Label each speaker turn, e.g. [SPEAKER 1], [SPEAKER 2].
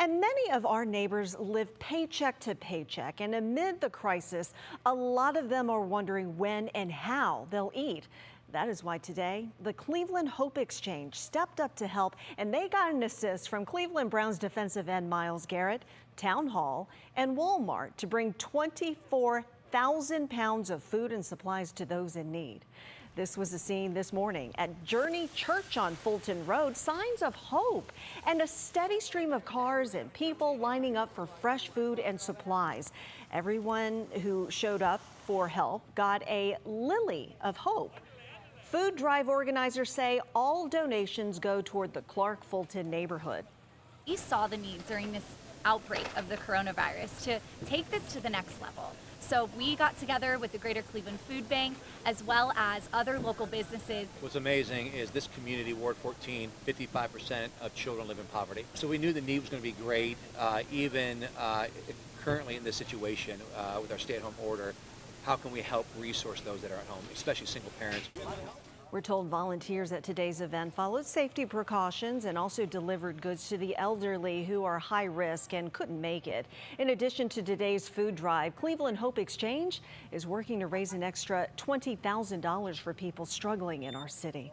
[SPEAKER 1] And many of our neighbors live paycheck to paycheck. And amid the crisis, a lot of them are wondering when and how they'll eat. That is why today, the Cleveland Hope Exchange stepped up to help, and they got an assist from Cleveland Browns defensive end Myles Garrett, Town Hall, and Walmart to bring 24,000 pounds of food and supplies to those in need. This was the scene this morning at Journey Church on Fulton Road. Signs of hope and a steady stream of cars and people lining up for fresh food and supplies. Everyone who showed up for help got a lily of hope. Food drive organizers say all donations go toward the Clark Fulton neighborhood.
[SPEAKER 2] We saw the need during this outbreak of the coronavirus to take this to the next level. So we got together with the Greater Cleveland Food Bank as well as other local businesses.
[SPEAKER 3] What's amazing is this community, Ward 14, 55% of children live in poverty. So we knew the need was going to be great, even currently in this situation with our stay-at-home order. How can we help resource those that are at home, especially single parents?
[SPEAKER 1] We're told volunteers at today's event followed safety precautions and also delivered goods to the elderly who are high risk and couldn't make it. In addition to today's food drive, Cleveland Hope Exchange is working to raise an extra $20,000 for people struggling in our city.